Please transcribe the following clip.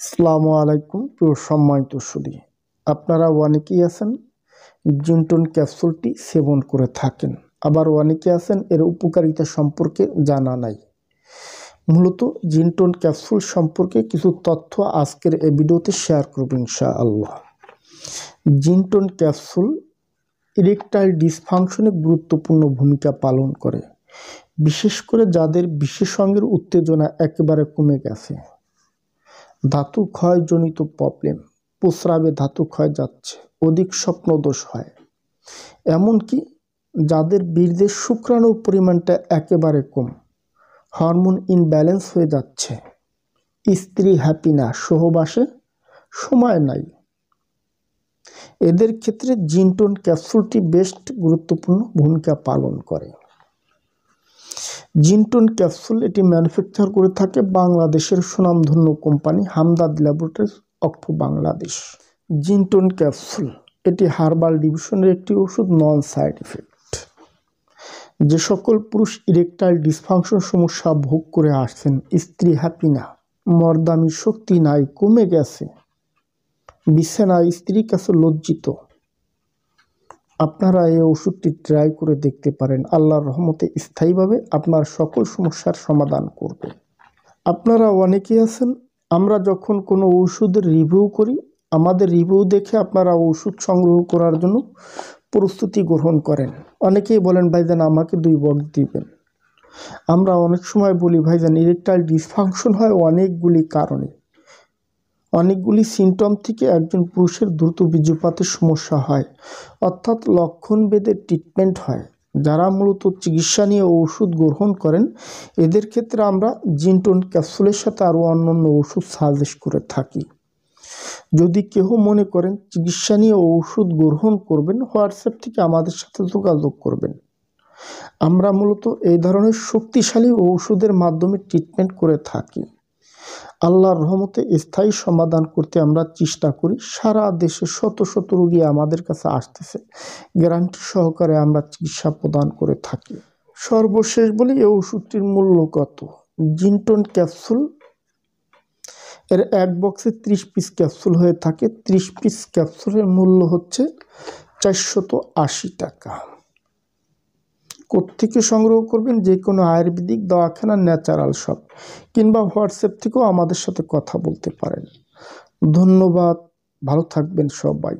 আসসালামু আলাইকুম প্রিয় সম্মানিত সুধী, আপনারা অনেকেই আছেন জিনটন ক্যাপসুলটি সেবন করে থাকেন, আবার অনেকে আছেন এর উপকারিতা সম্পর্কে জানা নাই। মূলত জিনটন ক্যাপসুল সম্পর্কে কিছু তথ্য আজকের এই ভিডিওতে শেয়ার করব ইনশাআল্লাহ। জিনটন ক্যাপসুল ইরেকটাইল ডিসফাংশনে গুরুত্বপূর্ণ ভূমিকা পালন করে, বিশেষ করে যাদের বিশেষজ্ঞের উত্তেজনা একেবারে কমে গেছে, ধাতু ক্ষয়জনিত প্রবলেম, প্রস্রাবে ধাতু ক্ষয় যাচ্ছে, অধিক স্বপ্নদোষ হয়, এমনকি যাদের বীর্যের শুক্রাণুর পরিমাণটা একেবারে কম, হরমোন ইনব্যালেন্স হয়ে যাচ্ছে, স্ত্রী হ্যাপি না, সহবাসে সময় নাই, এদের ক্ষেত্রে জিনটন ক্যাপসুলটি বেশ গুরুত্বপূর্ণ ভূমিকা পালন করে। জিনটন ক্যাপসুল এটি ম্যানুফ্যাকচার করে থাকে বাংলাদেশের সুনামধন্য company Hamdard laboratories of Bangladesh. জিনটন ক্যাপসুল এটি হার্বাল ডিভিশনের একটি ওষুধ, নন সাইড এফেক্ট। যে সকল পুরুষ ইরেকটাইল ডিসফাংশন সমস্যা ভোগ করে আসছেন, স্ত্রী হ্যাপি না, মর্দামি শক্তি নাই, কমে গেছে, বিছানায় স্ত্রীর কাছে লজ্জিত, আপনারা এই ওষুধটি ট্রাই করে দেখতে পারেন। আল্লাহর রহমতে স্থায়ীভাবে আপনার সকল সমস্যার সমাধান করবে। আপনারা অনেকেই আছেন, আমরা যখন কোনো ওষুধের রিভিউ করি, আমাদের রিভিউ দেখে আপনারা ওষুধ সংগ্রহ করার জন্য প্রস্তুতি গ্রহণ করেন। অনেকেই বলেন ভাইজান আমাকে 2 বক্স দিবেন। আমরা অনেক সময় বলি ভাইজান ইরেকটাইল ডিসফাংশন হয় অনেকগুলি কারণে, অনেকগুলি সিমটম থেকে একজন পুরুষের দ্রুত বীর্যপাতের সমস্যা হয়, অর্থাৎ লক্ষণ ভেদে ট্রিটমেন্ট হয়। যারা মূলত চিকিৎসা নিয়ে ওষুধ গ্রহণ করেন, এদের ক্ষেত্রে আমরা জিনটন ক্যাপসুলের সাথে আরও অন্যান্য ওষুধ সাজেস্ট করে থাকি। যদি কেউ মনে করেন চিকিৎসা নিয়ে ওষুধ গ্রহণ করবেন, হোয়াটসঅ্যাপ থেকে আমাদের সাথে যোগাযোগ করবেন। আমরা মূলত এই ধরনের শক্তিশালী ওষুধের মাধ্যমে ট্রিটমেন্ট করে থাকি। আল্লাহর রহমতে স্থায়ী সমাধান করতে আমরা চেষ্টা করি। সারা দেশে শত শত রোগী আমাদের কাছে আসতেছে, গ্যারান্টি সহকারে আমরা চিকিৎসা প্রদান করে থাকি। সর্বশেষ বলি, এই ওষুধটির মূল্য কত। জিনটন ক্যাপসুল এর এক বক্সে 30 পিস ক্যাপসুল হয়ে থাকে। 30 পিস ক্যাপসুলের মূল্য হচ্ছে 480 টাকা। কোত্থেকে সংগ্রহ করবেন? যে কোনো আয়ুর্বেদিক দওয়াখানা, ন্যাচারাল শপ, কিংবা হোয়াটসঅ্যাপ থেকেও আমাদের সাথে কথা বলতে পারেন। ধন্যবাদ, ভালো থাকবেন সবাই।